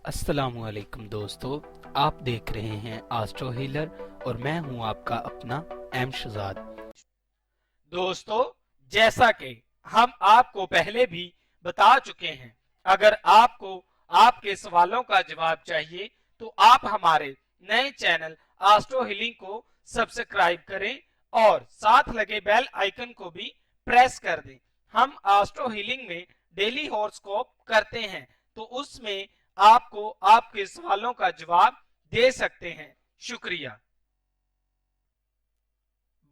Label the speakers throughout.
Speaker 1: अस्सलाम वालेकुम दोस्तों, आप देख रहे हैं एस्ट्रो हीलर और मैं हूं आपका अपना एम शहजाद।
Speaker 2: दोस्तों, जैसा कि हम आपको पहले भी बता चुके हैं, अगर आपको आपके सवालों का जवाब चाहिए तो आप हमारे नए चैनल एस्ट्रो हीलिंग को सब्सक्राइब करें और साथ लगे बेल आइकन को भी प्रेस कर दें। हम एस्ट्रो हीलिंग में डेली हॉरोस्कोप करते हैं, तो उसमें आपको आपके सवालों का जवाब दे सकते हैं। शुक्रिया।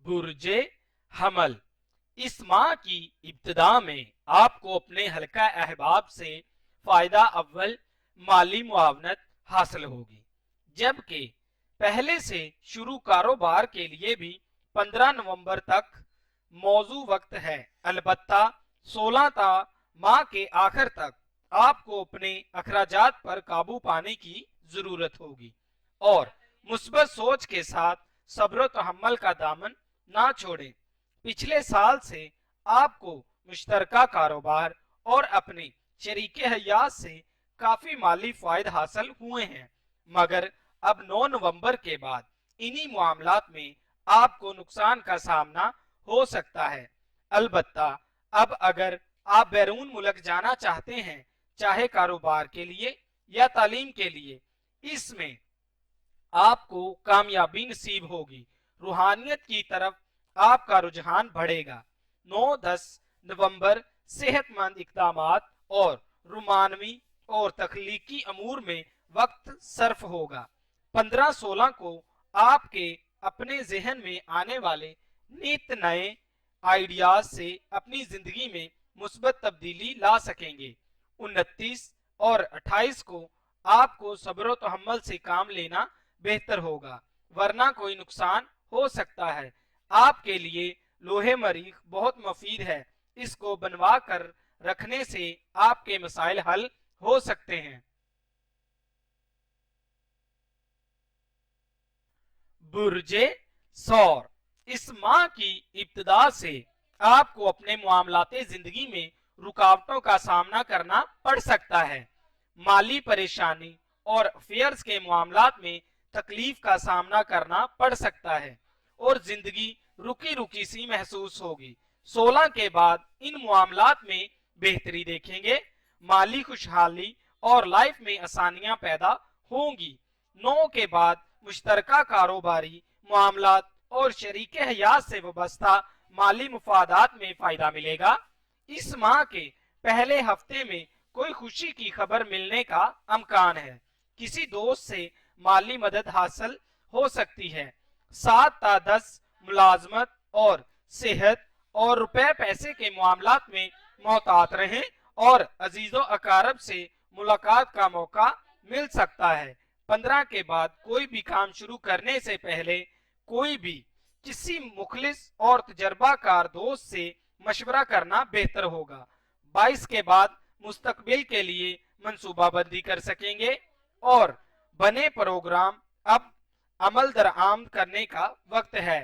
Speaker 2: बुर्जे हमल, इस माह की इब्तिदा में आपको अपने हल्का अहबाब से फायदा अव्वल माली मुआवनत हासिल होगी, जबकि पहले से शुरू कारोबार के लिए भी 15 नवंबर तक मौजू वक्त है। अलबत्ता 16 ता माह के आखिर तक आपको अपने अखराजात पर काबू पाने की जरूरत होगी और मुस्बत सोच के साथ सब्र तहम्मुल का दामन ना छोड़ें। पिछले साल से आपको मुश्तरका कारोबार और अपने शरीके हयात से काफी माली फायदे हासिल हुए हैं, मगर अब 9 नवंबर के बाद इन्हीं मामलात में आपको नुकसान का सामना हो सकता है। अलबत्ता अब अगर आप बैरून मुल्क जाना चाहते हैं, चाहे कारोबार के लिए या तालीम के लिए, इसमें आपको कामयाबी नसीब होगी। रूहानियत की तरफ आपका रुझान बढ़ेगा। 9-10 नवंबर सेहतमंद इकदामात और रुमानवी और तख्लीकी अमूर में वक्त सर्फ होगा। 15-16 को आपके अपने जहन में आने वाले नित नए आइडियाज से अपनी जिंदगी में मुस्बत तब्दीली ला सकेंगे। 29 और 28 को आपको सब्र तहम्मुल से काम लेना बेहतर होगा, वरना कोई नुकसान हो सकता है। आपके लिए लोहे मरीख बहुत मुफीद है, इसको बनवा कर रखने से आपके मसाइल हल हो सकते हैं। बुर्जे सौर, इस माह की इब्तिदा से आपको अपने मामलाते जिंदगी में रुकावटों का सामना करना पड़ सकता है। माली परेशानी और अफेयर्स के मामलात में तकलीफ का सामना करना पड़ सकता है और जिंदगी रुकी रुकी सी महसूस होगी। 16 के बाद इन मामलात में बेहतरी देखेंगे। माली खुशहाली और लाइफ में आसानियां पैदा होंगी। 9 के बाद मुश्तरका कारोबारी मामलात और शरीके हयात से वाबस्ता माली मुफादात में फायदा मिलेगा। इस माह के पहले हफ्ते में कोई खुशी की खबर मिलने का अमकान है। किसी दोस्त से माली मदद हासिल हो सकती है। 7 ता 10 मुलाजमत और सेहत और रुपए पैसे के मामलात में मोहतात रहें और अजीजो अकारब से मुलाकात का मौका मिल सकता है। 15 के बाद कोई भी काम शुरू करने से पहले कोई भी किसी मुखलिस और तजर्बाकार दोस्त से मशवरा करना बेहतर होगा। 22 के बाद मुस्तकबिल के लिए मंसूबाबंदी कर सकेंगे और बने प्रोग्राम अब अमल दरामद करने का वक्त है।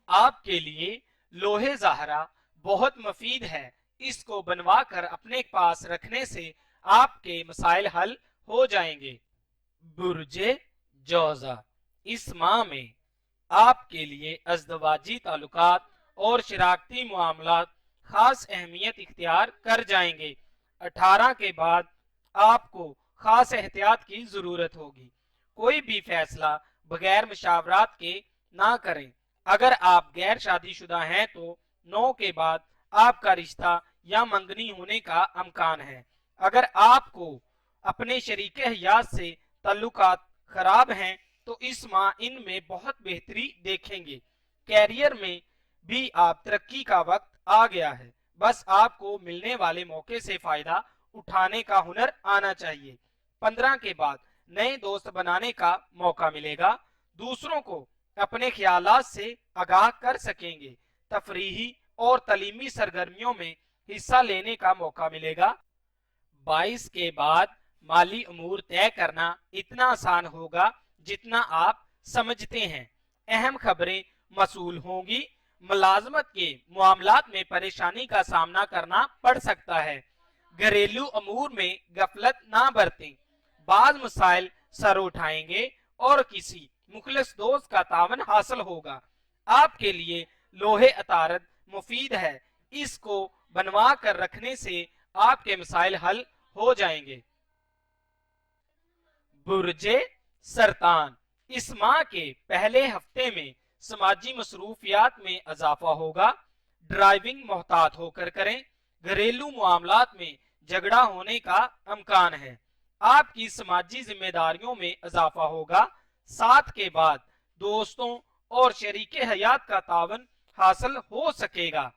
Speaker 2: आपके लिए लोहे ज़हरा बहुत मुफीद है, इसको बनवा कर अपने पास रखने से आपके मसाइल हल हो जाएंगे। बुर्जे जौजा, इस माह में आपके लिए अज़दवाजी ताल्लुकात और शराकती मामलात खास अहमियत इख्तियार कर जाएंगे। 18 के बाद आपको खास एहतियात की जरूरत होगी। कोई भी फैसला बगैर मशावरात के ना करें। अगर आप गैर शादीशुदा हैं तो 9 के बाद आपका रिश्ता या मंगनी होने का अमकान है। अगर आपको अपने शरीके हयात से ताल्लुकात खराब हैं तो इस माह इनमें बहुत बेहतरी देखेंगे। कैरियर में भी आप तरक्की का वक्त आ गया है, बस आपको मिलने वाले मौके से फायदा उठाने का हुनर आना चाहिए। 15 के बाद नए दोस्त बनाने का मौका मिलेगा। दूसरों को अपने ख्यालात से आगाह कर सकेंगे। तफरीही और तालीमी सरगर्मियों में हिस्सा लेने का मौका मिलेगा। 22 के बाद माली अमूर तय करना इतना आसान होगा जितना आप समझते हैं। अहम खबरें मसूल होंगी। मुलाजमत के मामलात में परेशानी का सामना करना पड़ सकता है। घरेलू अमूर में गफलत ना बरतें। बाज मसाइल सर उठाएंगे और किसी मुखलिस दोस्त का तावन हासिल होगा। आपके लिए लोहे अतारत मुफीद है, इसको बनवा कर रखने से आपके मसाइल हल हो जाएंगे। बुर्जे सरतान, इस माह के पहले हफ्ते में समाजी मसरूफियात में इजाफा होगा। ड्राइविंग मोहतात होकर करें। घरेलू मामलात में झगड़ा होने का अमकान है। आपकी समाजी जिम्मेदारियों में इजाफा होगा। 7 के बाद दोस्तों और शरीके हयात का तावन हासिल हो सकेगा।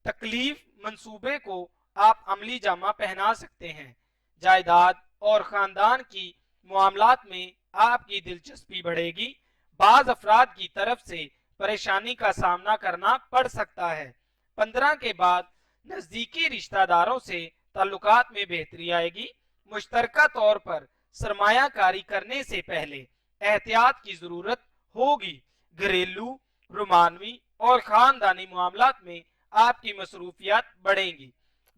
Speaker 2: तकलीफ मंसूबे को आप अमली जामा पहना सकते हैं। जायदाद और खानदान की मामलात में आपकी दिलचस्पी बढ़ेगी। बाज अफराद की तरफ से परेशानी का सामना करना पड़ सकता है। 15 के बाद नजदीकी रिश्तेदारों से ताल्लुकात में बेहतरी आएगी। मुश्तरका तौर पर सरमायाकारी करने से पहले एहतियात की जरूरत होगी। घरेलू, रोमानवी और खानदानी मामलात में आपकी मसरूफियात बढ़ेंगी।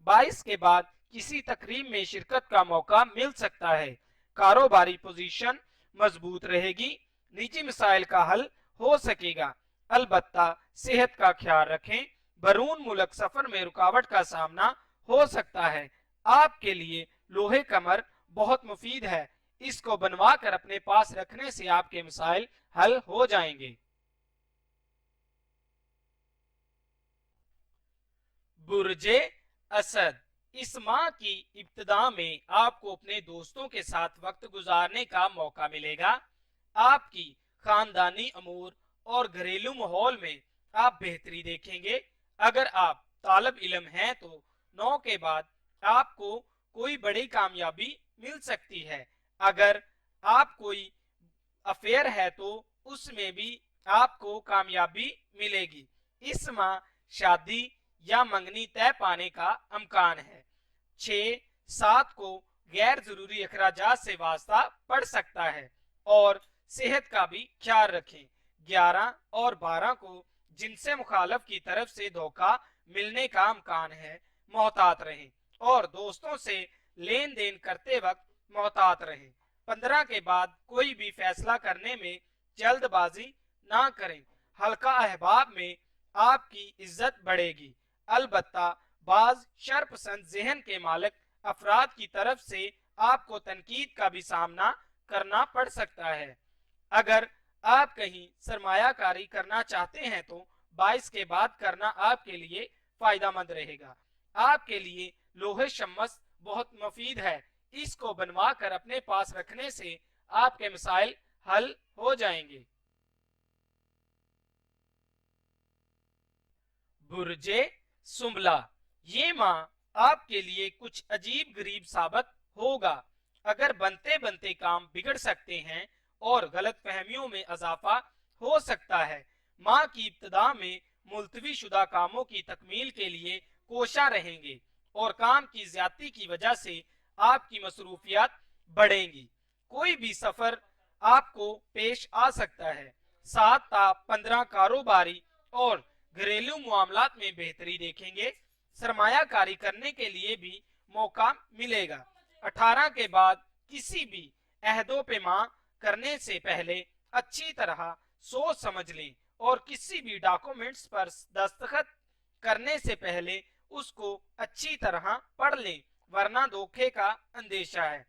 Speaker 2: 22 के बाद किसी तकरीब में शिरकत का मौका मिल सकता है। कारोबारी पोजीशन मजबूत रहेगी। निजी मसाइल का हल हो सकेगा। अलबत्ता सेहत का ख्याल रखें। बरून मुल्क सफर में रुकावट का सामना हो सकता है। आपके लिए लोहे कमर बहुत मुफीद है, इसको बनवा कर अपने पास रखने से आपके मसाइल हल हो जाएंगे। बुर्जे असद, इस माह की इब्तिदा में आपको अपने दोस्तों के साथ वक्त गुजारने का मौका मिलेगा। आपकी खानदानी अमूर और घरेलू माहौल में आप बेहतरी देखेंगे। अगर आप तालब इल्म हैं तो 9 के बाद आपको कोई बड़ी कामयाबी मिल सकती है। अगर आप कोई अफेयर है तो उसमें भी आपको कामयाबी मिलेगी। इस माह शादी या मंगनी तय पाने का अमकान है। 6-7 को गैर जरूरी अखराजात से वास्ता पड़ सकता है और सेहत का भी ख्याल रखें। 11 और 12 को जिनसे मुखालफ की तरफ से धोखा मिलने का अमकान है। मोहतात रहें और दोस्तों से लेन देन करते वक्त मोहतात रहें। 15 के बाद कोई भी फैसला करने में जल्दबाजी ना करें। हल्का अहबाब में आपकी इज्जत बढ़ेगी। अलबत्ता बाज शरपसंद जहन के मालिक अफराद की तरफ से आपको तनकीद का भी सामना करना पड़ सकता है। अगर आप कहीं सरमायाकारी करना चाहते हैं तो 22 के बाद करना आपके लिए फायदेमंद रहेगा। आपके लिए लोहे शम्मस बहुत मुफीद है, इसको बनवा कर अपने पास रखने से आपके मसाइल हल हो जाएंगे। बुर्जे सुम्बला, ये माह आपके लिए कुछ अजीब गरीब साबित होगा। अगर बनते बनते काम बिगड़ सकते हैं और गलत फहमियों में इजाफा हो सकता है। माह की इब्तिदा में मुलतवी शुदा कामों की तकमील के लिए कोशा रहेंगे और काम की ज्यादती की वजह से आपकी मसरूफियात बढ़ेंगी। कोई भी सफर आपको पेश आ सकता है। 7 ता 15 कारोबारी और घरेलू मामलात में बेहतरी देखेंगे। सरमायाकारी करने के लिए भी मौका मिलेगा। 18 के बाद किसी भी अहदों पे मां करने से पहले अच्छी तरह सोच समझ लें और किसी भी डॉक्यूमेंट्स पर दस्तखत करने से पहले उसको अच्छी तरह पढ़ लें, वरना धोखे का अंदेशा है।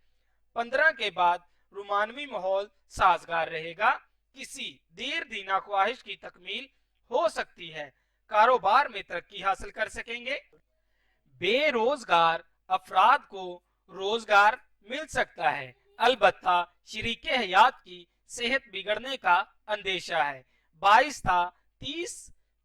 Speaker 2: 15 के बाद रोमानवी माहौल साजगार रहेगा। किसी देर दीना ख्वाहिश की तकमील हो सकती है। कारोबार में तरक्की हासिल कर सकेंगे। बेरोजगार अफराद को रोजगार मिल सकता है। अलबत्ता शरीके हयात की सेहत बिगड़ने का अंदेशा है। 22 था 30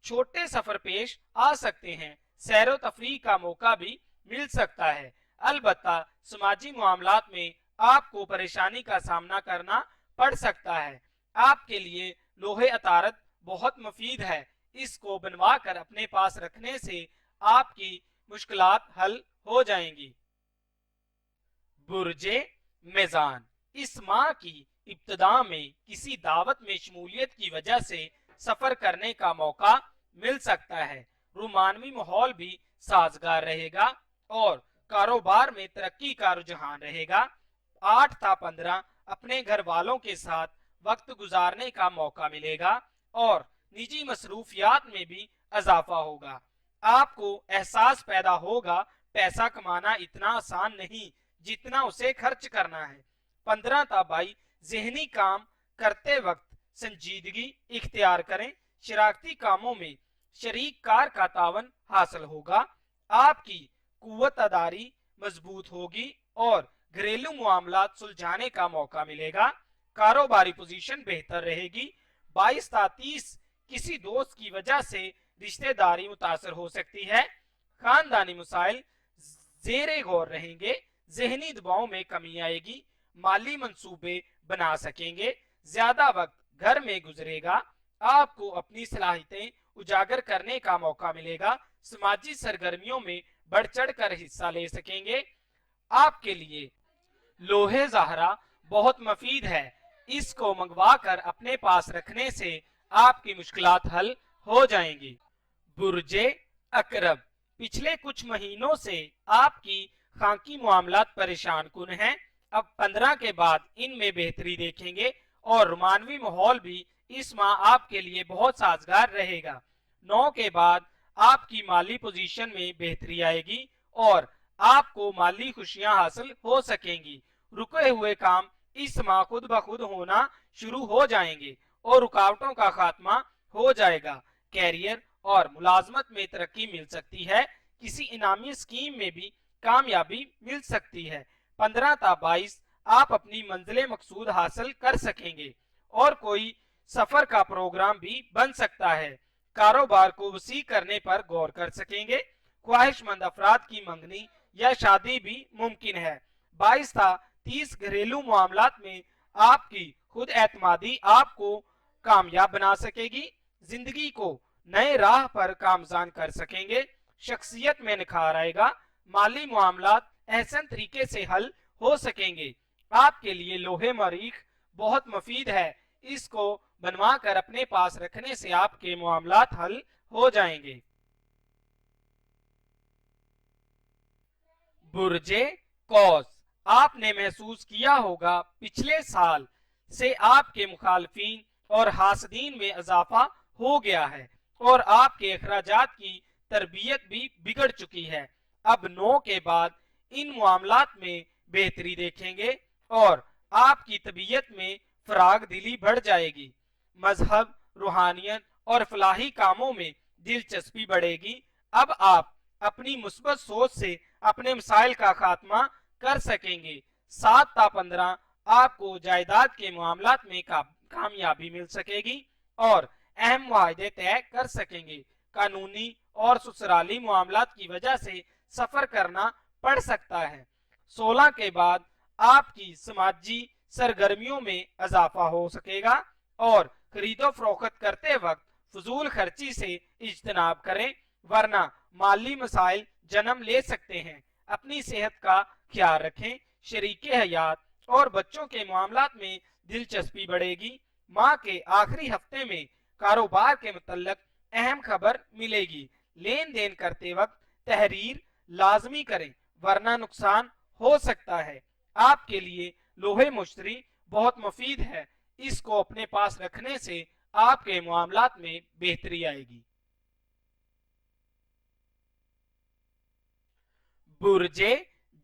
Speaker 2: छोटे सफर पेश आ सकते हैं। सैरो तफरीह का मौका भी मिल सकता है। अलबत्ता समाजी मामलात में आपको परेशानी का सामना करना पड़ सकता है। आपके लिए लोहे अतारत बहुत मुफीद है, इसको बनवा कर अपने पास रखने से आपकी मुश्किलात हल हो जाएंगी। बुर्जे मेजान, इस माह की इब्तिदा में किसी दावत में शमूलियत की वजह से सफर करने का मौका मिल सकता है। रोमानवी माहौल भी साजगार रहेगा और कारोबार में तरक्की का रुझान रहेगा। 8 تا 15 अपने घर वालों के साथ वक्त गुजारने का मौका मिलेगा और निजी मसरूफियात में भी इजाफा होगा। आपको एहसास पैदा होगा पैसा कमाना इतना आसान नहीं जितना उसे खर्च करना है। 15 ता 22 ज़हनी काम करते वक्त संजीदगी इख्तियार करें। शरारती कामों में शरीक कार का तावन हासिल होगा। आपकी कुव्वत अदारी मजबूत होगी और घरेलू मामलात सुलझाने का मौका मिलेगा। कारोबारी पोजीशन बेहतर रहेगी। 22 ता 30 किसी दोस्त की वजह से रिश्तेदारी मुतासर हो सकती है। खानदानी मसाइल जेरे गौर रहेंगे। जहनी दबाव में कमी आएगी। माली मंसूबे बना सकेंगे। ज्यादा वक्त घर में गुजरेगा। आपको अपनी सलाहियतें उजागर करने का मौका मिलेगा। समाजी सरगर्मियों में बढ़ चढ़ कर हिस्सा ले सकेंगे। आपके लिए लोहे ज़हरा बहुत मफीद है। इसको मंगवा कर अपने पास रखने से आपकी मुश्किलात हल हो जाएंगी। बुर्जे अकरब, पिछले कुछ महीनों से आपकी खाकी मामलात परेशान कुन हैं। अब 15 के बाद इनमें बेहतरी देखेंगे और रोमानवी माहौल भी इस माह आपके लिए बहुत साजगार रहेगा। 9 के बाद आपकी माली पोजीशन में बेहतरी आएगी और आपको माली खुशियां हासिल हो सकेंगी। रुके हुए काम इस माह खुद ब खुद होना शुरू हो जाएंगे और रुकावटों का खात्मा हो जाएगा। कैरियर और मुलाजमत में तरक्की मिल सकती है। किसी इनामी स्कीम में भी कामयाबी मिल सकती है। 15 ता 22 आप अपनी मंजिल मकसूद हासिल कर सकेंगे और कोई सफर का प्रोग्राम भी बन सकता है। कारोबार को वसी करने पर गौर कर सकेंगे। ख्वाहिशमंद अफराद की मंगनी या शादी भी मुमकिन है। 22 ता 30 घरेलू मामलात में आपकी खुद एतमादी आपको कामयाब बना सकेगी। जिंदगी को नए राह पर कामजान कर सकेंगे। शख्सियत में निखार आएगा। माली मामलात एहसन तरीके से हल हो सकेंगे। आपके लिए लोहे मरीख बहुत मुफीद है। इसको बनवा कर अपने पास रखने से आपके मामलात हल हो जाएंगे। बुर्जे कौस, आपने महसूस किया होगा पिछले साल से आपके मुखालफीन और हासदीन में इजाफा हो गया है और आपके अखराजात की तरबियत भी बिगड़ चुकी है। अब 9 के बाद इन मामलात में बेहतरी देखेंगे और आपकी तबीयत में फराग दिली बढ़ जाएगी। मजहब, रूहानियत और फलाही कामों में दिलचस्पी बढ़ेगी। अब आप अपनी मुस्बत सोच से अपने मसाइल का खात्मा कर सकेंगे। 7 ता 15 आपको जायदाद के मामलात में कामयाबी मिल सकेगी और अहम वायदे तय कर सकेंगे। कानूनी और ससुराली मामलात की वजह से सफर करना पड़ सकता है। 16 के बाद आपकी समाजी सरगर्मियों में इजाफा हो सकेगा और खरीदो फरोख्त करते वक्त फजूल खर्ची से इज्तनाब करें वरना माली मसाइल जन्म ले सकते हैं। अपनी सेहत का ख्याल रखें। शरीके हयात और बच्चों के मामलात में दिलचस्पी बढ़ेगी। माह के आखिरी हफ्ते में कारोबार के मुतल्लक अहम खबर मिलेगी। लेन देन करते वक्त तहरीर लाजमी करें वरना नुकसान हो सकता है। आपके लिए लोहे मुश्तरी बहुत मुफीद है। इसको अपने पास रखने से आपके मामलात में बेहतरी आएगी। बुर्जे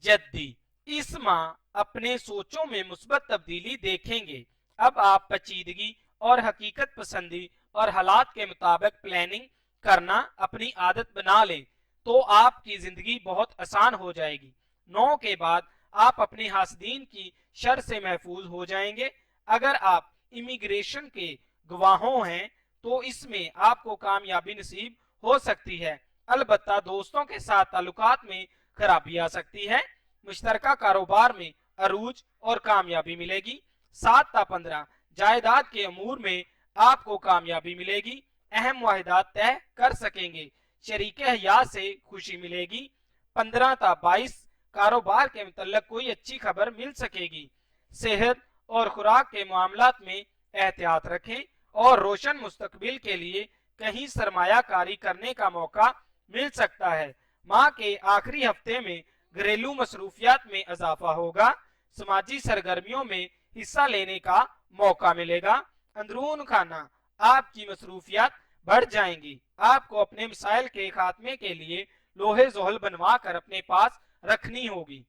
Speaker 2: जद्दी, इस माह अपने सोचों में मुस्बत तब्दीली देखेंगे। अब आप पेचीदगी और हकीकत पसंदी और हालात के मुताबिक प्लानिंग करना अपनी आदत बना लें तो आपकी जिंदगी बहुत आसान हो जाएगी। 9 के बाद आप अपने हासदीन की शर से महफूज हो जाएंगे। अगर आप इमिग्रेशन के गवाहों हैं तो इसमें आपको कामयाबी नसीब हो सकती है। अलबत्ता दोस्तों के साथ ताल्लुकात में खराबी आ सकती है। मुश्तरका कारोबार में अरूज और कामयाबी मिलेगी। 7 ता 15 जायदाद के अमूर में आपको कामयाबी मिलेगी। अहम वाहिदात तय कर सकेंगे। शरीके हयात से खुशी मिलेगी। 15 ता 22 कारोबार के मुतल्लक कोई अच्छी खबर मिल सकेगी। सेहत और खुराक के मामलात में एहतियात रखें और रोशन मुस्तकबिल के लिए कहीं सरमायाकारी करने का मौका मिल सकता है। माह के आखिरी हफ्ते में घरेलू मसरूफियात में इजाफा होगा। समाजी सरगर्मियों में हिस्सा लेने का मौका मिलेगा। अंदरून खाना आपकी मसरूफियात बढ़ जाएंगी। आपको अपने मिसाइल के खात्मे के लिए लोहे जोहल बनवा कर अपने पास रखनी होगी।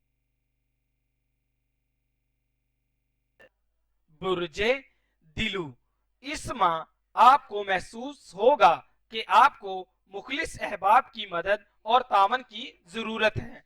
Speaker 2: बुर्जे दिलू, इस माह आपको महसूस होगा कि आपको मुखलिस अहबाब की मदद और तावन की जरूरत है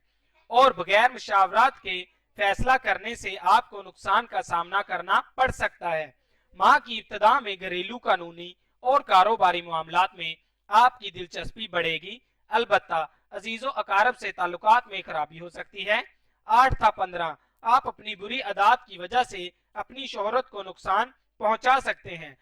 Speaker 2: और बगैर मुशावरात के फैसला करने से आपको नुकसान का सामना करना पड़ सकता है। माह की इब्तिदा में घरेलू, कानूनी और कारोबारी मामलात में आपकी दिलचस्पी बढ़ेगी। अलबत्ता अजीजों अकारब से ताल्लुकात में खराबी हो सकती है। 8 था 15, आप अपनी बुरी आदत की वजह से अपनी शोहरत को नुकसान पहुंचा सकते हैं।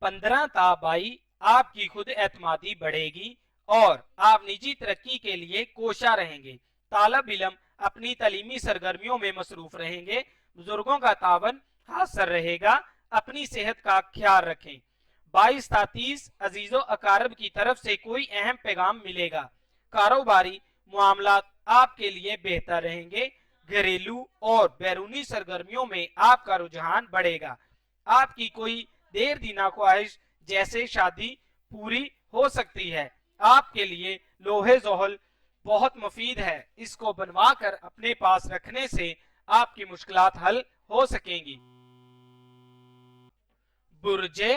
Speaker 2: 15 था 22, आपकी खुद एतमादी बढ़ेगी और आप निजी तरक्की के लिए कोशा रहेंगे। तालब इल्म अपनी तालीमी सरगर्मियों में मसरूफ रहेंगे। बुजुर्गों का तावन हासिल रहेगा। अपनी सेहत का ख्याल रखें। 22 था 30, अजीजों अकारब की तरफ से कोई अहम पैगाम मिलेगा। कारोबारी मामलात आपके लिए बेहतर रहेंगे। घरेलू और बैरूनी सरगर्मियों में आपका रुझान बढ़ेगा। आपकी कोई देर दीना ख्वाहिश जैसे शादी पूरी हो सकती है। आपके लिए लोहे जोहल बहुत मुफीद है। इसको बनवा कर अपने पास रखने से आपकी मुश्किलात हल हो सकेंगी। बुर्जे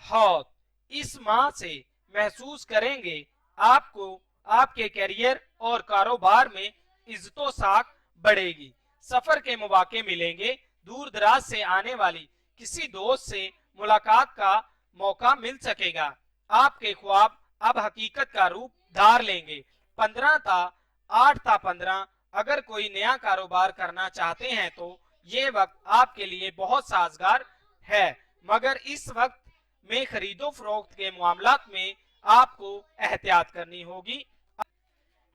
Speaker 2: हौत, इस माह से महसूस करेंगे आपको आपके करियर और कारोबार में इज्जतो साख बढ़ेगी। सफर के मौके मिलेंगे। दूर दराज से आने वाली किसी दोस्त से मुलाकात का मौका मिल सकेगा। आपके ख्वाब अब हकीकत का रूप धार लेंगे। 15 था 8 था 15, अगर कोई नया कारोबार करना चाहते हैं तो ये वक्त आपके लिए बहुत साजगार है, मगर इस वक्त में खरीदो फरोख्त के मामलात में आपको एहतियात करनी होगी।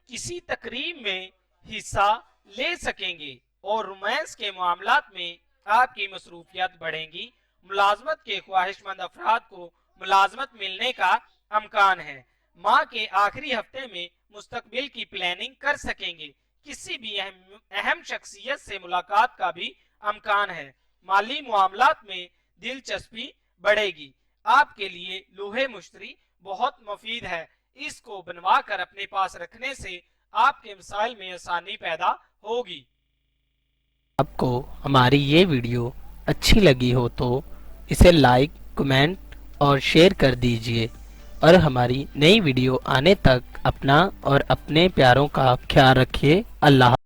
Speaker 2: किसी तकरीब में हिस्सा ले सकेंगे और रोमांस के मामलात में आपकी मसरूफियत बढ़ेंगी। मुलाजमत के ख्वाहिशमंद अफराद को मुलाजमत मिलने का अमकान है। माह के आखिरी हफ्ते में मुस्तकबिल की प्लानिंग कर सकेंगे। किसी भी अहम शख्सियत से मुलाकात का भी अमकान है। माली मामलात में दिलचस्पी बढ़ेगी। आपके लिए लोहे मुश्तरी बहुत मुफीद है। इसको बनवा कर अपने पास रखने से आपके मसाइल में आसानी पैदा होगी।
Speaker 1: आपको हमारी ये वीडियो अच्छी लगी हो तो इसे लाइक, कमेंट और शेयर कर दीजिए और हमारी नई वीडियो आने तक अपना और अपने प्यारों का ख्याल रखिए। अल्लाह।